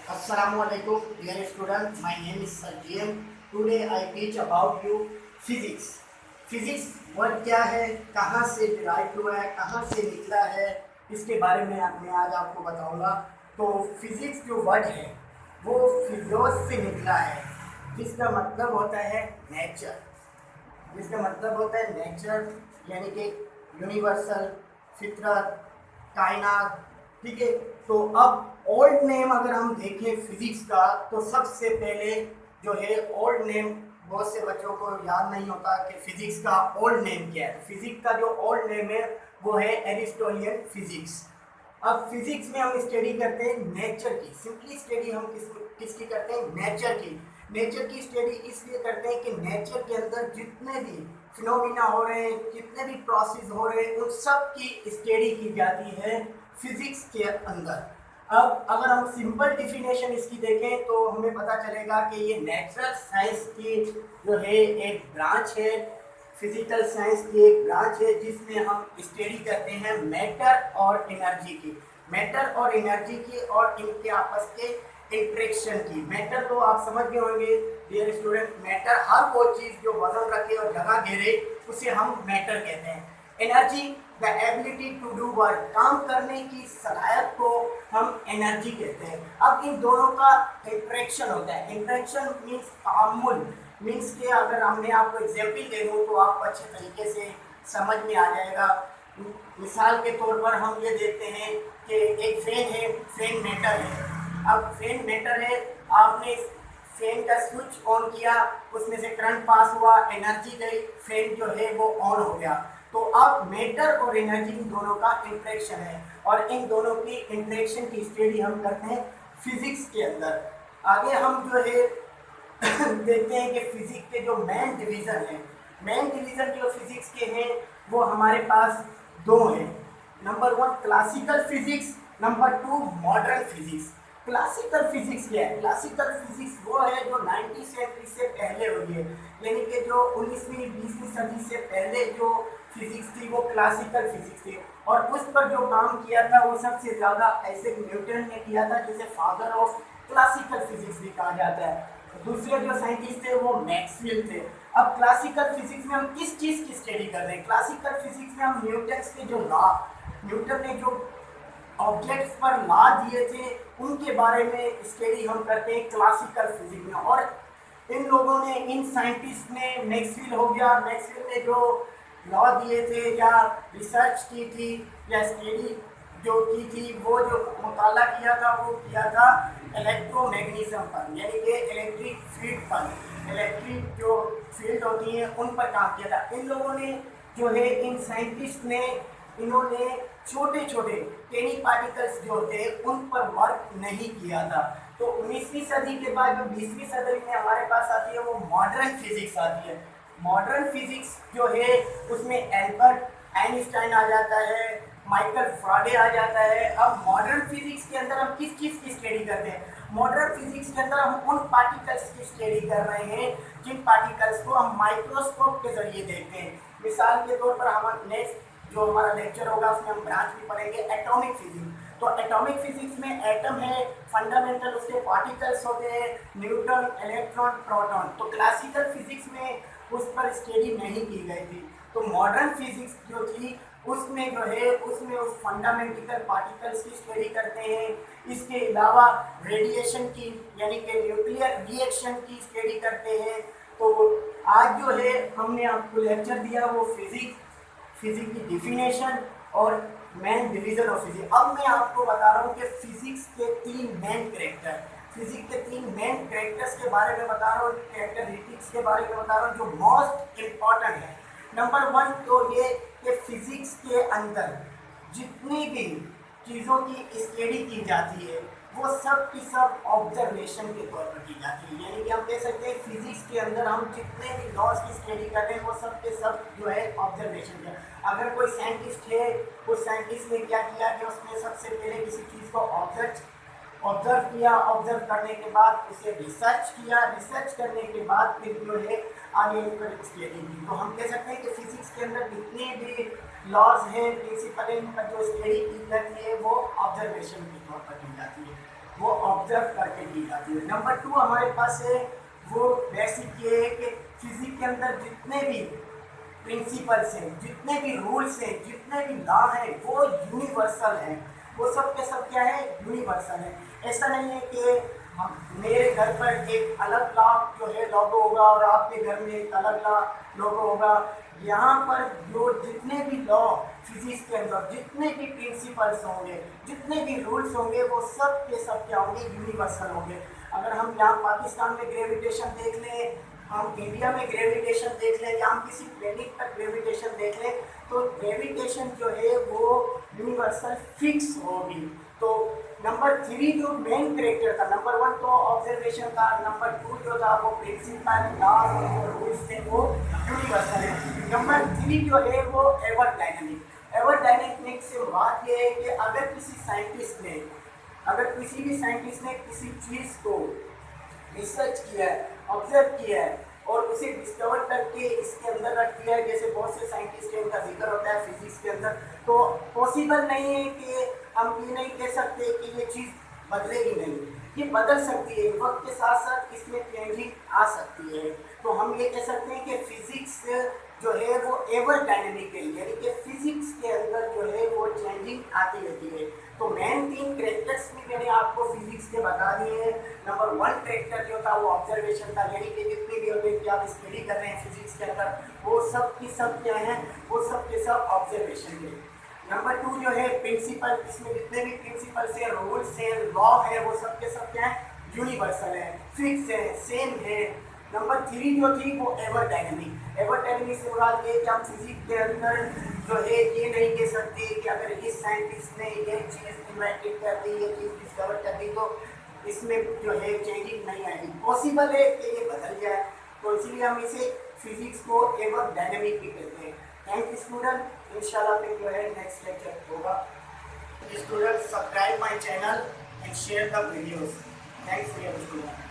Assalamualaikum dear students, my name is Sajjem. Today I teach about you physics. Physics word क्या है, कहाँ से derive हुआ है, कहाँ से निकला है, इसके बारे में मैं आज आपको बताऊंगा। तो फिजिक्स जो वर्ड है वो फिजियोस से निकला है, जिसका मतलब होता है नेचर। जिसका मतलब होता है नेचर यानी कि यूनिवर्सल, फितरत, कायनात। ठीक है। तो अब ओल्ड नेम अगर हम देखें फिजिक्स का, तो सबसे पहले जो है ओल्ड नेम, बहुत से बच्चों को याद नहीं होता कि फिजिक्स का ओल्ड नेम क्या है। फिजिक्स का जो ओल्ड नेम है वो है एरिस्टोटलियन फिजिक्स। अब फिजिक्स में हम स्टडी करते हैं नेचर की। सिंपली स्टडी हम किसकी करते हैं? नेचर की। नेचर की स्टडी इसलिए करते हैं कि नेचर के अंदर जितने भी फिनोमिना हो रहे हैं, जितने भी प्रोसेस हो रहे हैं, उन सब की स्टडी की जाती है फिजिक्स के अंदर। अब अगर हम सिंपल डिफिनेशन इसकी देखें तो हमें पता चलेगा कि ये नेचुरल साइंस की जो है एक ब्रांच है, फिजिकल साइंस की एक ब्रांच है, जिसमें हम स्टडी करते हैं मैटर और एनर्जी की। मैटर और एनर्जी की और इनके आपस के इंटरेक्शन की। मैटर तो आप समझ गए होंगे डियर स्टूडेंट, मैटर हर वो चीज़ जो वजन रखे और जगह घेरे उसे हम मैटर कहते हैं। Energy the ability to do work, काम करने की सलाहियत को हम एनर्जी कहते हैं। अब इन दोनों का इंटरेक्शन होता है। इंटरेक्शन मीन्स तामुल, मीन्स के अगर हमने आपको एग्जाम्पल दे दूँ तो आपको अच्छे तरीके से समझ में आ जाएगा। मिसाल के तौर पर हम ये देखते हैं कि एक फैन है, फैन मेटल है। अब फैन मेटल है, आपने फैन का स्विच ऑन किया, उसमें से करंट पास हुआ, एनर्जी गई, फैन जो है वो ऑन हो गया। तो अब मैटर और एनर्जी इन दोनों का इंटरेक्शन है, और इन दोनों की इंटरेक्शन की स्टडी हम करते हैं फिजिक्स के अंदर। आगे हम जो है देखते हैं कि फिजिक्स के जो मेन डिवीज़न है, मेन डिवीज़न जो फिजिक्स के हैं वो हमारे पास दो हैं। Number 1 classical physics, number 2 modern physics. Classical physics क्या है? क्लासिकल फिजिक्स वो है जो 19वीं सेंचुरी से पहले हुई है, यानी कि जो 19वीं 20वीं सदी से पहले जो फिजिक्स थी वो क्लासिकल फिजिक्स थी। और उस पर जो काम किया था वो सबसे ज़्यादा ऐसे न्यूटन ने किया था, जिसे फादर ऑफ क्लासिकल फिजिक्स भी कहा जाता है। दूसरे जो साइंटिस्ट थे वो मैक्सवेल थे। अब क्लासिकल फिजिक्स में हम किस चीज़ की स्टडी कर रहे हैं? क्लासिकल फिजिक्स में हम न्यूटन के जो लॉ, न्यूटन ने जो ऑब्जेक्ट्स पर लॉ दिए थे उनके बारे में स्टडी हम करते हैं क्लासिकल फिजिक्स में। और इन लोगों ने, इन साइंटिस्ट ने, मैक्सवेल हो गया, मैक्सवेल ने जो लॉ दिए थे या रिसर्च की थी या स्टडी जो की थी, वो जो मुताला किया था वो किया था इलेक्ट्रोमैग्नेटिज्म पर, यानी कि इलेक्ट्रिक फील्ड पर। इलेक्ट्रिक जो फील्ड होती है उन पर काम किया था। इन लोगों ने जो है, इन साइंटिस्ट ने, इन्होंने छोटे छोटे टेनी पार्टिकल्स जो थे उन पर वर्क नहीं किया था। तो 19वीं सदी के बाद जो 20वीं सदी में हमारे पास आती है वो मॉडर्न फिजिक्स आती है। मॉडर्न फिजिक्स जो है उसमें एल्बर्ट आइंस्टाइन आ जाता है, माइकल फ्राडे आ जाता है। अब मॉडर्न फिजिक्स के अंदर हम किस चीज़ की स्टडी करते हैं? मॉडर्न फिजिक्स के अंदर हम उन पार्टिकल्स की स्टडी कर रहे हैं जिन पार्टिकल्स को हम माइक्रोस्कोप के जरिए देखते हैं। मिसाल के तौर पर हम नेक्स्ट जो हमारा लेक्चर होगा उसमें हम ब्रांच भी पढ़ेंगे एटॉमिक फिजिक्स। तो एटॉमिक फिजिक्स में एटम है, फंडामेंटल उसके पार्टिकल्स होते हैं, न्यूट्रॉन, इलेक्ट्रॉन, प्रोटॉन। तो क्लासिकल फिजिक्स में उस पर स्टडी नहीं की गई थी। तो मॉडर्न फिजिक्स जो थी उसमें जो है उसमें उस फंडामेंटल पार्टिकल्स की स्टडी करते हैं। इसके अलावा रेडिएशन की, यानी कि न्यूक्लियर रिएक्शन की स्टडी करते हैं। तो आज जो है हमने आपको लेक्चर दिया वो फिजिक्स की डिफिनेशन और मेन डिवीजन ऑफ फिजिक्स। अब मैं आपको बता रहा हूँ कि फिजिक्स के 3 मेन कैरेक्टर, फिजिक्स के 3 मेन कैरेक्टर्स के बारे में बता रहा हूँ, कैरेक्टरिस्टिक्स के बारे में बता रहा हूँ जो मोस्ट इम्पॉर्टेंट है। नंबर 1 तो ये कि फिजिक्स के अंदर जितनी भी चीज़ों की स्टडी की जाती है वो सब की सब ऑब्जर्वेशन के तौर पर की जाती है। यानी कि हम कह सकते हैं फिजिक्स के अंदर हम जितने भी लॉज की स्टडी कर रहे हैं वो सब के सब जो है ऑब्जर्वेशन का। अगर कोई साइंटिस्ट है, उस साइंटिस्ट ने क्या किया कि उसने सबसे पहले किसी चीज़ को ऑब्जर्व किया, ऑब्जर्व करने के बाद उसे रिसर्च किया, रिसर्च करने के बाद फिर जो है आगे उस पर स्टडी की। तो हम कह सकते हैं कि फिजिक्स के अंदर जितने भी लॉज हैं, प्रिंसिपल हैं, इनका जो स्टडी की जाती है वो ऑब्जर्वेशन के तौर पर की जाती है। वो ऑब्जर्व करके की जाती है। नंबर 2 हमारे पास है वो बेसिक ये है कि फिजिक्स के अंदर जितने भी प्रिंसिपल्स हैं, जितने भी रूल्स हैं, जितने भी लॉ हैं, वो यूनिवर्सल हैं। वो सब के सब क्या है, यूनिवर्सल है। ऐसा नहीं है कि मेरे घर पर एक अलग लॉ जो है लागू होगा और आपके घर में एक अलग लॉ लागू होगा। यहाँ पर जो जितने भी लॉ फिजिक्स के अंदर, जितने भी प्रिंसिपल्स होंगे, जितने भी रूल्स होंगे, वो सब के सब क्या होंगे, यूनिवर्सल होंगे। अगर हम यहाँ पाकिस्तान में ग्रेविटेशन देख लें, हम इंडिया में ग्रेविटेशन देख लें, या हम किसी प्लेनेट पर ग्रेविटेशन देख लें, तो ग्रेविटेशन जो है वो यूनिवर्सल फिक्स होगी। तो नंबर 3 जो मेन करेक्टर था, नंबर 1 तो ऑब्जर्वेशन था, नंबर 2 जो था वो प्रिंसिपल लॉज और रूल्स थे वो यूनिवर्सल है। नंबर 3 जो है वो एवर डायनेमिक। एवर डायनेमिक से बात ये है कि अगर किसी साइंटिस्ट ने, अगर किसी भी साइंटिस्ट ने किसी चीज़ को रिसर्च किया है, ऑब्जर्व किया है और उसे डिस्कवर करके इसके अंदर रख दिया है, जैसे बहुत से साइंटिस्ट हैं उनका जिक्र होता है फिजिक्स के अंदर, तो पॉसिबल नहीं है कि हम ये नहीं कह सकते कि ये चीज़ बदलेगी नहीं, ये बदल सकती है, वक्त के साथ साथ इसमें चेंजिंग आ सकती है। तो हम ये कह सकते हैं कि फिजिक्स जो है वो एवर डायनेमिक है, यानी कि फिजिक्स के अंदर जो है वो चेंजिंग आती रहती है। तो मेन 3 कैरेक्टर्स भी मैंने आपको फिजिक्स के बता दिए हैं। नंबर 1 कैरेक्टर जो था वो ऑब्जर्वेशन था, यानी कि जितनी भी होते कि आप स्टडी कर रहे हैं फिजिक्स के अंदर, वो सब की सब क्या है, वो सब के सब ऑब्जर्वेशन है। नंबर 2 जो है प्रिंसिपल, इसमें जितने भी प्रिंसिपल्स हैं, रूल्स हैं, लॉ है, वो सब के सब क्या है, यूनिवर्सल है, फिक्स है, सेम है। नंबर 3 जो थी वो एवर डायनेमिक। एवर डायनेमिक से मुराद ये कि हम फिजिक्स के अंदर जो है ये नहीं कह सकते कि अगर इस साइंटिस्ट ने ये चीज़ इन्वेंटेड कर दी, ये चीज़ डिस्कवर कर दी, तो इसमें जो है चेंजिंग नहीं आएगी। पॉसिबल है कि ये बदल जाए, तो इसीलिए हम इसे फिजिक्स को एवर डायनेमिक भी कहते हैं। Thank you student. इंशाल्लाह फिर जो है नेक्स्ट लेक्चर होगा। Student subscribe my channel and share the videos. Thanks for your student.